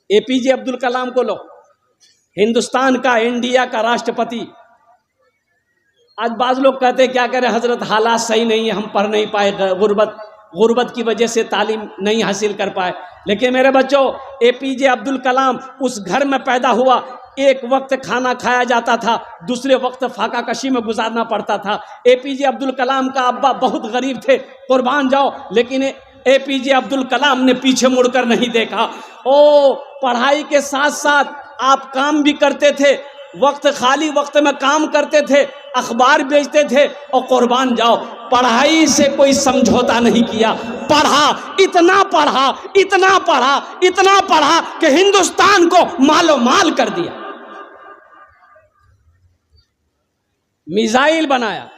APJ Abdul Kalam को लो, हिंदुस्तान का, India का राष्ट्रपति। आज बाज लोग कहते हैं क्या करें हजरत, हालात सही नहीं है, हम पढ़ नहीं पाए, गुर्बत की वजह से तालीम नहीं हासिल कर पाए। लेकिन मेरे बच्चों, एपीजे अब्दुल कलाम उस घर में पैदा हुआ, एक वक्त खाना खाया जाता था, दूसरे वक्त फाका कशी में गुजारना पड़ता था। एपीजे अब्दुल कलाम का अब्बा बहुत गरीब थे, कुर्बान जाओ, लेकिन एपीजे अब्दुल कलाम ने पीछे मुड़कर नहीं देखा। ओ, पढ़ाई के साथ साथ आप काम भी करते थे, वक्त खाली वक्त में काम करते थे, अखबार बेचते थे, और कुर्बान जाओ, पढ़ाई से कोई समझौता नहीं किया। पढ़ा, इतना पढ़ा, इतना पढ़ा, इतना पढ़ा कि हिंदुस्तान को मालो माल कर दिया। मिसाइल बनाया,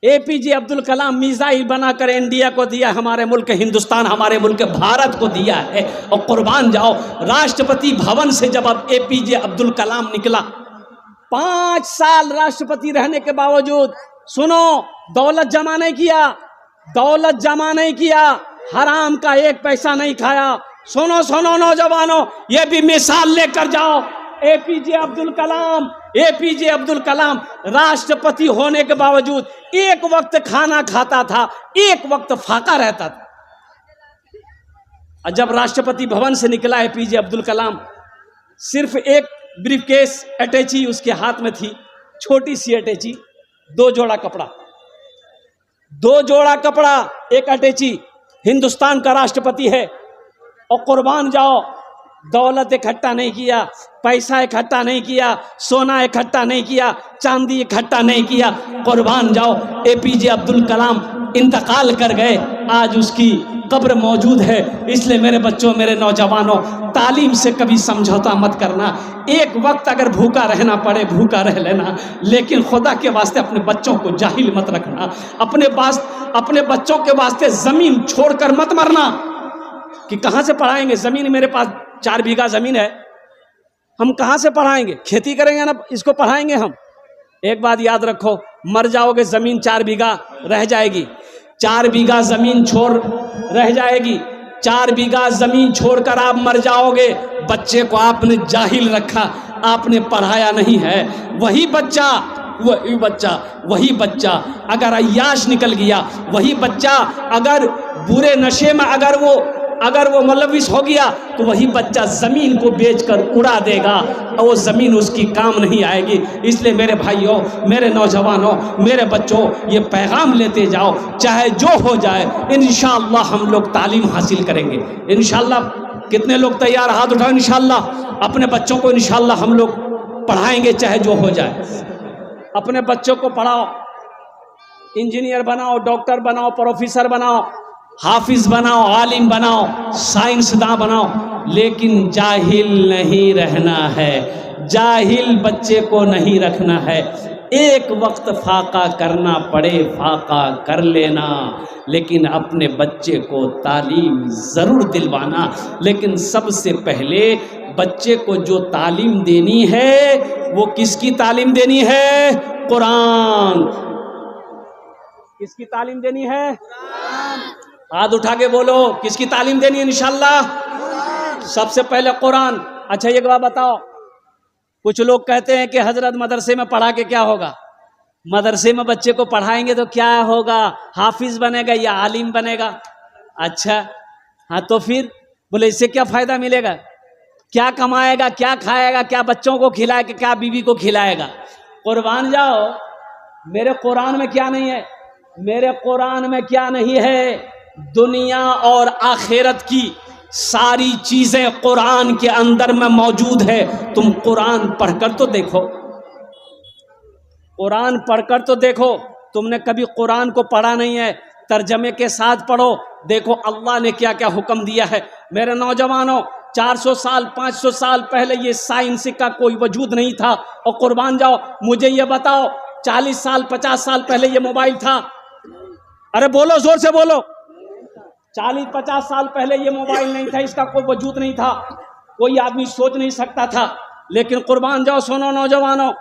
एपीजे अब्दुल कलाम मिसाइल बनाकर इंडिया को दिया, हमारे मुल्क हिंदुस्तान, हमारे मुल्क भारत को दिया है। और कुर्बान जाओ, राष्ट्रपति भवन से जब अब एपीजे अब्दुल कलाम निकला, 5 साल राष्ट्रपति रहने के बावजूद, सुनो, दौलत जमा नहीं किया, दौलत जमा नहीं किया, हराम का एक पैसा नहीं खाया। सुनो सुनो नौजवानों, ये भी मिसाल लेकर जाओ। एपीजे अब्दुल कलाम, एपीजे अब्दुल कलाम राष्ट्रपति होने के बावजूद एक वक्त खाना खाता था, एक वक्त फाका रहता था। और जब राष्ट्रपति भवन से निकला एपीजे अब्दुल कलाम, सिर्फ एक ब्रीफकेस अटैची उसके हाथ में थी, छोटी सी अटैची, 2 जोड़ा कपड़ा, 2 जोड़ा कपड़ा, एक अटैची। हिंदुस्तान का राष्ट्रपति है। और कुर्बान जाओ, दौलत इकट्ठा नहीं किया, पैसा इकट्ठा नहीं किया, सोना इकट्ठा नहीं किया, चांदी इकट्ठा नहीं किया। कुर्बान जाओ, एपीजे अब्दुल कलाम इंतकाल कर गए, आज उसकी कब्र मौजूद है। इसलिए मेरे बच्चों, मेरे नौजवानों, तालीम से कभी समझौता मत करना। एक वक्त अगर भूखा रहना पड़े, भूखा रह लेना, लेकिन खुदा के वास्ते अपने बच्चों को जाहिल मत रखना। अपने बच्चों के वास्ते जमीन छोड़कर मत मरना कि कहाँ से पढ़ाएंगे। जमीन, मेरे पास 4 बीघा जमीन है, हम कहाँ से पढ़ाएंगे? खेती करेंगे ना, इसको पढ़ाएंगे हम? एक बात याद रखो, मर जाओगे, जमीन 4 बीघा रह जाएगी, 4 बीघा जमीन छोड़ रह जाएगी, 4 बीघा जमीन छोड़कर आप मर जाओगे। बच्चे को आपने जाहिल रखा, आपने पढ़ाया नहीं है। वही बच्चा अगर अय्याश निकल गया, वही बच्चा अगर बुरे नशे में अगर वो मुलविस हो गया, तो वही बच्चा ज़मीन को बेचकर उड़ा देगा, और वो ज़मीन उसकी काम नहीं आएगी। इसलिए मेरे भाइयों, मेरे नौजवानों, मेरे बच्चों, ये पैगाम लेते जाओ, चाहे जो हो जाए, इंशाअल्लाह हम लोग तालीम हासिल करेंगे। इंशाअल्लाह, कितने लोग तैयार? हाथ उठाओ। इंशाअल्लाह अपने बच्चों को इंशाअल्लाह हम लोग पढ़ाएंगे, चाहे जो हो जाए। अपने बच्चों को पढ़ाओ, इंजीनियर बनाओ, डॉक्टर बनाओ, प्रोफेसर बनाओ, हाफिज बनाओ, आलिम बनाओ, साइंसदान बनाओ, लेकिन जाहिल नहीं रहना है। जाहिल बच्चे को नहीं रखना है। एक वक्त फाका करना पड़े, फाका कर लेना, लेकिन अपने बच्चे को तालीम ज़रूर दिलवाना। लेकिन सबसे पहले बच्चे को जो तालीम देनी है, वो किसकी तालीम देनी है? कुरान। किसकी तालीम देनी है? हाथ उठा के बोलो, किसकी तालीम देनी है? इंशाअल्लाह सबसे पहले कुरान। अच्छा, ये बात बताओ, कुछ लोग कहते हैं कि हजरत मदरसे में पढ़ा के क्या होगा? मदरसे में बच्चे को पढ़ाएंगे तो क्या होगा? हाफिज बनेगा या आलिम बनेगा? अच्छा, हाँ, तो फिर बोले इससे क्या फायदा मिलेगा? क्या कमाएगा, क्या खाएगा, क्या बच्चों को खिलाएगा, क्या बीवी को खिलाएगा? कुर्बान जाओ, मेरे कुरान में क्या नहीं है? मेरे कुरान में क्या नहीं है? दुनिया और आखिरत की सारी चीजें कुरान के अंदर में मौजूद है। तुम कुरान पढ़कर तो देखो, कुरान पढ़कर तो देखो। तुमने कभी कुरान को पढ़ा नहीं है, तर्जमे के साथ पढ़ो, देखो अल्लाह ने क्या क्या हुक्म दिया है। मेरे नौजवानों, 400 साल 500 साल पहले ये साइंस का कोई वजूद नहीं था। और कुर्बान जाओ, मुझे ये बताओ, 40 साल 50 साल पहले ये मोबाइल था? अरे बोलो, जोर से बोलो। 40-50 साल पहले ये मोबाइल नहीं था, इसका कोई वजूद नहीं था, कोई आदमी सोच नहीं सकता था। लेकिन कुर्बान जाओ, सुनो नौजवानों,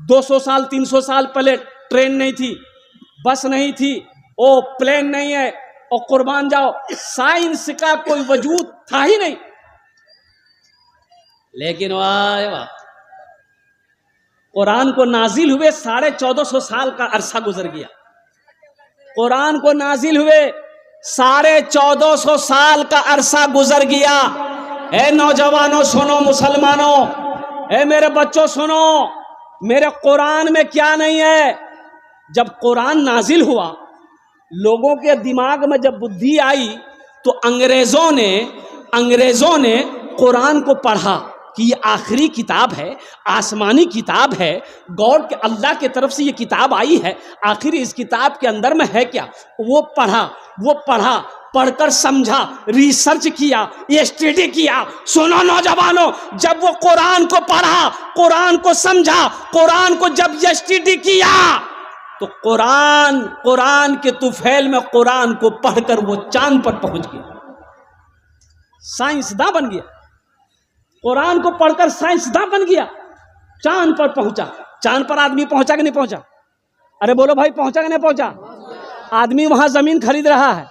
200 साल 300 साल पहले ट्रेन नहीं थी, बस नहीं थी, ओ प्लेन नहीं है, और कुर्बान जाओ, साइंस का कोई वजूद था ही नहीं। लेकिन वाह वाह, कुरान को नाजिल हुए 1450 साल का अरसा गुजर गया। कुरान को नाजिल हुए 1450 साल का अरसा गुजर गया। ए नौजवानों सुनो, मुसलमानों, ए मेरे बच्चों सुनो, मेरे कुरान में क्या नहीं है। जब कुरान नाजिल हुआ, लोगों के दिमाग में जब बुद्धि आई, तो अंग्रेजों ने कुरान को पढ़ा कि ये आखिरी किताब है, आसमानी किताब है, गॉड के अल्लाह की तरफ से ये किताब आई है, आखिर इस किताब के अंदर में है क्या। वो पढ़ा, पढ़कर समझा, रिसर्च किया, ये स्टडी किया। सुनो नौजवानों, जब वो कुरान को पढ़ा, कुरान को समझा, कुरान को जब ये स्टडी किया, तो कुरान के तुफैल में कुरान को पढ़कर वो चांद पर पहुंच गया, साइंसदां बन गया। कुरान को पढ़कर साइंसदां बन गया, चांद पर पहुंचा। चांद पर आदमी पहुंचा कि नहीं पहुंचा? अरे बोलो भाई, पहुंचा कि नहीं पहुंचा? आदमी वहां जमीन खरीद रहा है,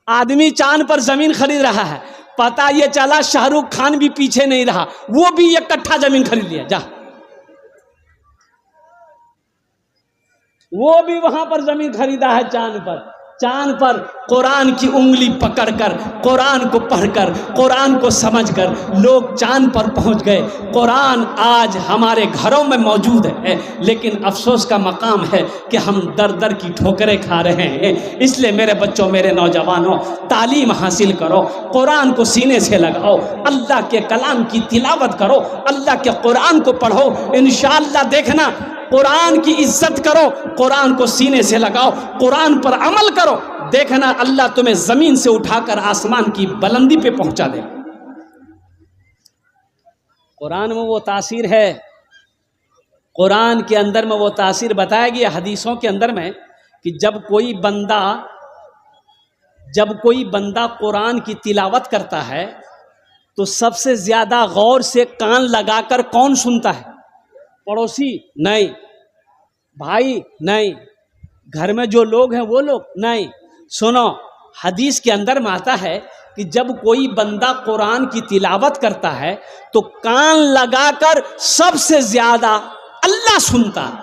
आदमी चांद पर जमीन खरीद रहा है। पता ये चला शाहरुख खान भी पीछे नहीं रहा, वो भी एक कट्ठा जमीन खरीद लिया। जा, वो भी वहां पर जमीन खरीदा है चांद पर कुरान की उंगली पकड़कर, कुरान को पढ़कर, कुरान को समझकर लोग चांद पर पहुंच गए। कुरान आज हमारे घरों में मौजूद है, लेकिन अफसोस का मकाम है कि हम दर दर की ठोकरें खा रहे हैं। इसलिए मेरे बच्चों, मेरे नौजवानों, तालीम हासिल करो, कुरान को सीने से लगाओ, अल्लाह के कलाम की तिलावत करो, अल्लाह के कुरान को पढ़ो। इंशाअल्लाह देखना, कुरान की इज्जत करो, कुरान को सीने से लगाओ, कुरान पर अमल करो, देखना अल्लाह तुम्हें जमीन से उठाकर आसमान की बुलंदी पे पहुंचा दे। कुरान में वो तासीर है, कुरान के अंदर में वो तासीर बताया गया हदीसों के अंदर में कि जब कोई बंदा कुरान की तिलावत करता है, तो सबसे ज्यादा गौर से कान लगाकर कौन सुनता है? पड़ोसी नहीं, भाई नहीं, घर में जो लोग हैं वो लोग नहीं। सुनो, हदीस के अंदर में आता है कि जब कोई बंदा कुरान की तिलावत करता है, तो कान लगाकर सबसे ज्यादा अल्लाह सुनता है।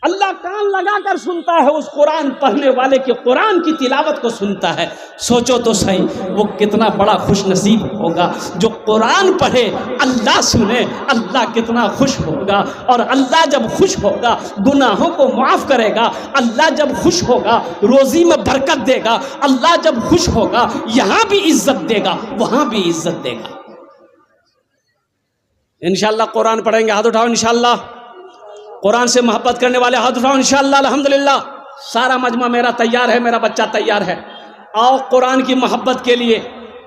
अल्लाह कान लगाकर सुनता है, उस कुरान पढ़ने वाले के कुरान की तिलावत को सुनता है। सोचो तो सही, वो कितना बड़ा खुश नसीब होगा जो कुरान पढ़े, अल्लाह सुने। अल्लाह कितना खुश होगा, और अल्लाह जब खुश होगा गुनाहों को माफ़ करेगा। अल्लाह जब खुश होगा रोज़ी में बरकत देगा। अल्लाह जब खुश होगा यहाँ भी इज्जत देगा, वहाँ भी इज्जत देगा। इंशाअल्लाह कुरान पढ़ेंगे, हाथ उठाओ इंशाअल्लाह। कुरान से मोहब्बत करने वाले हाथ उठाओ इंशाअल्लाह। अल्हम्दुलिल्लाह, सारा मजमा मेरा तैयार है, मेरा बच्चा तैयार है। आओ कुरान की मोहब्बत के लिए,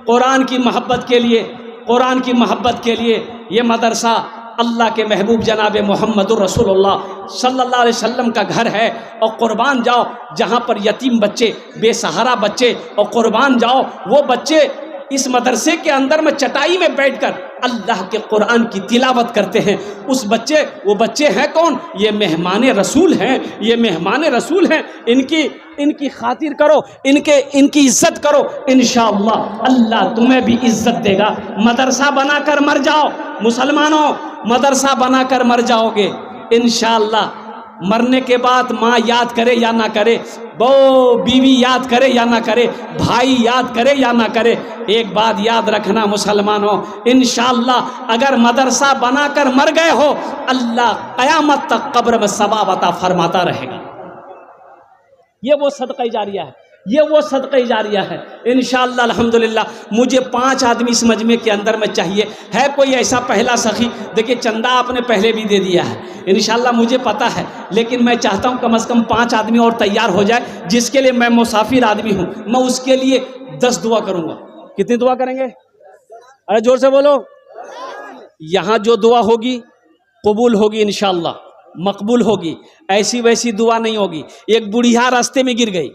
कुरान की मोहब्बत के लिए, कुरान की मोहब्बत के लिए ये मदरसा अल्लाह के महबूब जनाब मोहम्मदुर रसूलुल्लाह सल्लल्लाहु अलैहि वसल्लम का घर है। और कुर्बान जाओ जहाँ पर यतीम बच्चे, बेसहारा बच्चे, और कुर्बान जाओ वो बच्चे इस मदरसे के अंदर में चटाई में बैठकर अल्लाह के कुरान की तिलावत करते हैं। वो बच्चे हैं कौन? ये मेहमान रसूल हैं, ये मेहमान रसूल हैं। इनकी खातिर करो, इनकी इज्जत करो, इंशाअल्लाह अल्लाह तुम्हें भी इज्जत देगा। मदरसा बनाकर मर जाओ मुसलमानों, मदरसा बनाकर मर जाओगे इंशाअल्लाह। मरने के बाद माँ याद करे या ना करे, बीवी याद करे या ना करे, भाई याद करे या ना करे, एक बात याद रखना मुसलमानों, इंशाअल्लाह अगर मदरसा बनाकर मर गए हो, अल्लाह क़यामत तक कब्र में सवाब अता फरमाता रहेगा। ये वो सदका जारिया है, ये वो सदका जारिया है इंशाअल्लाह। अल्हम्दुलिल्लाह मुझे 5 आदमी इस मजमे के अंदर में चाहिए। है कोई ऐसा पहला सखी? देखिए चंदा आपने पहले भी दे दिया है इंशाअल्लाह, मुझे पता है, लेकिन मैं चाहता हूँ कम से कम 5 आदमी और तैयार हो जाए, जिसके लिए मैं मुसाफिर आदमी हूँ। मैं उसके लिए 10 दुआ करूँगा। कितनी दुआ करेंगे? अरे जोर से बोलो। यहाँ जो दुआ होगी कबूल होगी इंशाअल्लाह, मकबूल होगी, ऐसी वैसी दुआ नहीं होगी। एक बुढ़िया रास्ते में गिर गई।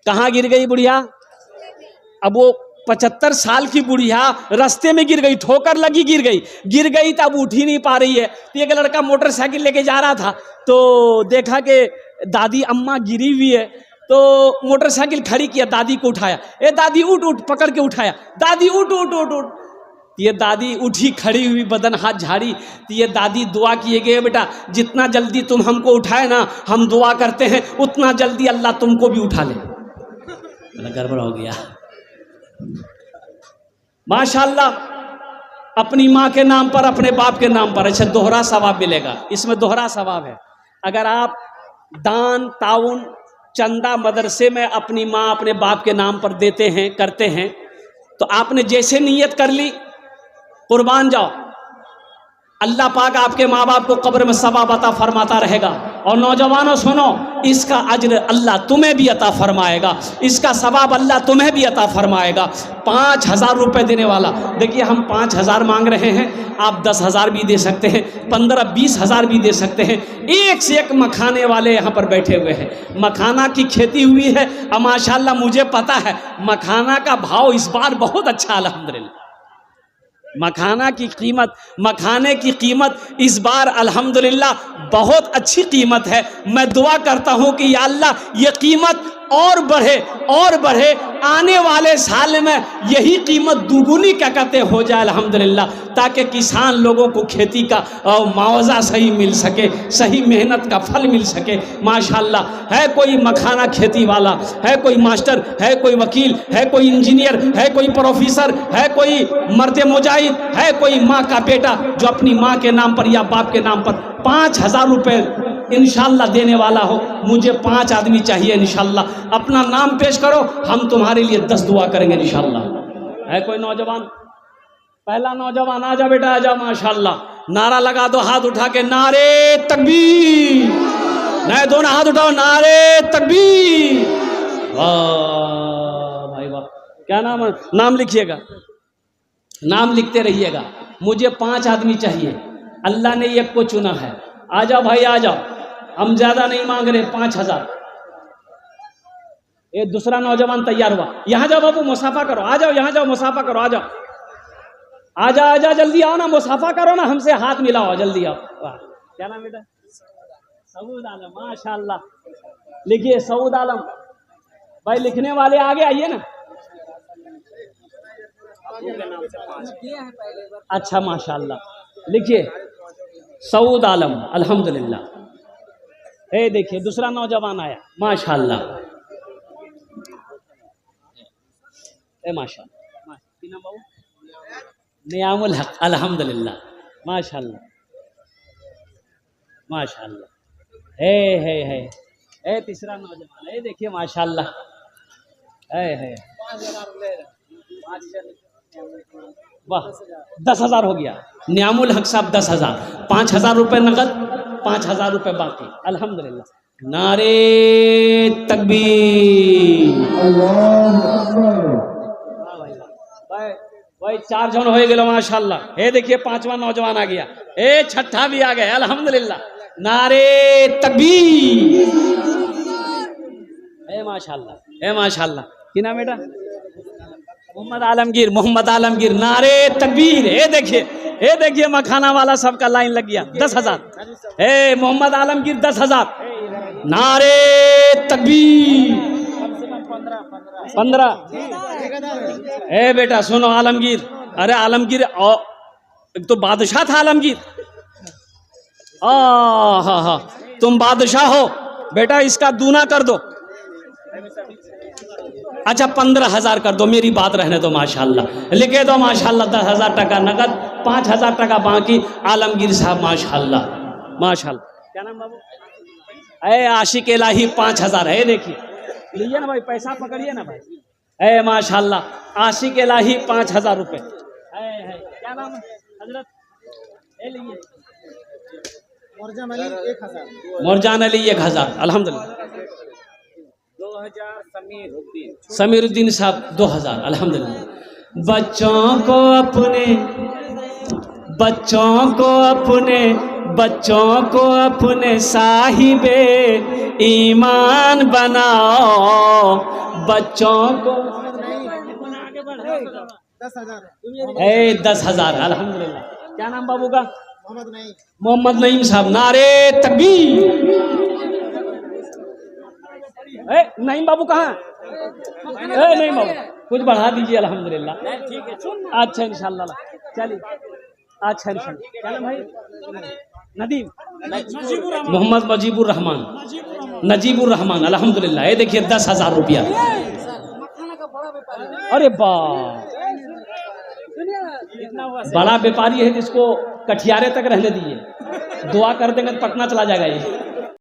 कहाँ गिर गई बुढ़िया? अब वो 75 साल की बुढ़िया रास्ते में गिर गई, ठोकर लगी, गिर गई तो अब उठ ही नहीं पा रही है। तो एक लड़का मोटरसाइकिल लेके जा रहा था, तो देखा कि दादी अम्मा गिरी हुई है, तो मोटरसाइकिल खड़ी किया, दादी को उठाया। ए दादी उठ, पकड़ के उठाया, दादी उठ। तो ये दादी उठी खड़ी हुई, बदन हाथ झाड़ी। तो ये दादी दुआ किए गए, बेटा जितना जल्दी तुम हमको उठाए ना, हम दुआ करते हैं उतना जल्दी अल्लाह तुमको भी उठा ले। गड़बड़ हो गया। माशाअल्लाह, अपनी माँ के नाम पर, अपने बाप के नाम पर, अच्छा दोहरा सवाब मिलेगा। इसमें दोहरा सवाब है। अगर आप दान, ताउन, चंदा मदरसे में अपनी माँ, अपने बाप के नाम पर देते हैं, करते हैं, तो आपने जैसे नियत कर ली, कुर्बान जाओ, अल्लाह पाक आपके माँ बाप को कब्र में सवाब अता फरमाता रहेगा। और नौजवानों सुनो, इसका अज्र अल्लाह तुम्हें भी अता फरमाएगा, इसका सवाब अल्लाह तुम्हें भी अता फरमाएगा। 5,000 रुपये देने वाला, देखिए हम 5,000 मांग रहे हैं, आप 10,000 भी दे सकते हैं, 15-20 हज़ार भी दे सकते हैं। एक से एक मखाने वाले यहाँ पर बैठे हुए हैं। मखाना की खेती हुई है और माशाल्लाह मुझे पता है मखाना का भाव इस बार बहुत अच्छा, अल्हम्दुलिल्लाह। मखाना की कीमत, मखाने की कीमत इस बार अल्हम्दुलिल्लाह बहुत अच्छी कीमत है। मैं दुआ करता हूँ कि या अल्लाह ये कीमत और बढ़े और बढ़े, आने वाले साल में यही कीमत दुगुनी क्या कहते हो जाए अल्हम्दुलिल्लाह, ताकि किसान लोगों को खेती का मुआवजा सही मिल सके, सही मेहनत का फल मिल सके। माशाल्लाह, है कोई मखाना खेती वाला, है कोई मास्टर, है कोई वकील, है कोई इंजीनियर, है कोई प्रोफेसर, है कोई मर्द मुजाहिद, है कोई माँ का बेटा जो अपनी माँ के नाम पर या बाप के नाम पर 5,000 रुपये इंशाल्लाह देने वाला हो। मुझे 5 आदमी चाहिए इंशाल्लाह। अपना नाम पेश करो, हम तुम्हारे लिए 10 दुआ करेंगे इंशाल्लाह। है कोई नौजवान? पहला नौजवान, आ जा बेटा, आ जा। माशाल्लाह, नारा लगा दो हाथ उठा के, नारे तकबीर। नहीं, दोनों हाथ उठाओ, नारे तकबीर। वाह भाई वाह। क्या नाम है? नाम लिखिएगा, नाम लिखते रहिएगा। मुझे 5 आदमी चाहिए, अल्लाह ने एक को चुना है। आ जाओ भाई, आ जाओ, हम ज्यादा नहीं मांग रहे, 5,000। ये दूसरा नौजवान तैयार हुआ। यहाँ जाओ बाबू, मुसाफा करो, आ जाओ, यहाँ जाओ, मुसाफा करो, आ जाओ, आ जाओ, आ जाओ, जल्दी आओ ना, मुसाफा करो ना, हमसे हाथ मिलाओ, जल्दी आओ। वाह, क्या नाम बेटा? सऊद आलम, माशाल्लाह। लिखिए सऊद आलम भाई, लिखने वाले आगे आइए ना। अच्छा माशाल्लाह, लिखिए सऊद आलम, अल्हम्दुलिल्लाह। ए देखिए दूसरा नौजवान आया, माशाल्लाह। ए माशाल्लाह, नियामुल हक, अल्हम्दुलिल्लाह, माशाल्लाह माशाल्लाह। है तीसरा नौजवान, ए देखिए माशाल्लाह, है वाह, 10,000 हो गया। नियामुल हक साहब 10,000, 5,000 रुपये नगद, 5,000 रुपये बाकी, अल्हम्दुलिल्लाह। नारे तकबीर। भाई 4 जन हो गए माशाल्लाह। हे देखिए 5वां नौजवान आ गया, ए छठा भी आ गया, अल्हम्दुलिल्लाह। नारे तकबीर। ए माशाल्लाह, ए माशाल्लाह। क्या नाम बेटा? मोहम्मद आलमगीर, मोहम्मद आलमगीर। नारे तकबीर। ये देखिए मखाना वाला सबका लाइन लग गया, 10,000। ए मोहम्मद आलमगीर 10,000। नारे तकबीर। 15। ए बेटा सुनो आलमगीर, अरे आलमगीर एक तो बादशाह था आलमगीर। हाँ, तुम बादशाह हो बेटा, इसका दूना कर दो। अच्छा 15,000 कर दो, मेरी बात रहने दो। माशाल्लाह लिखे दो, माशाल्लाह 10,000 टका नगद, 5,000 टका बाकी। आलमगीर साहब माशाल्लाह माशाल्लाह। क्या नाम बाबू? ए आशिक इलाही 5,000 है, देखिए लीजिए ना भाई, पैसा पकड़िए ना भाई। ए माशाल्लाह, आशिक इलाही 5,000 रुपये। क्या नाम है हजरत? ए लीजिए मोरजान अली 1,000, अल्हम्दुलिल्लाह। 2000 समीरुद्दीन साहब 2000, अल्हम्दुलिल्लाह। बच्चों को अपने साहिबे ईमान बनाओ। बच्चों को 10,000, अल्हम्दुलिल्लाह। क्या नाम बाबू का? मोहम्मद नईम साहब। नारे तकबीर। नईम बाबू कहाँ? नईम बाबू कुछ बढ़ा दीजिए, अल्हम्दुलिल्लाह। अच्छा इंशाल्लाह। चलिए अच्छा क्या नाम भाई? नदीम मोहम्मद मजीबुर रहमान, नजीबुर रहमान, अल्हम्दुलिल्लाह। ये देखिए 10,000 रुपया। अरे वाह, बड़ा व्यापारी है जिसको कठियारे तक रहने दिए, दुआ कर देंगे तो पटना चला जाएगा ये।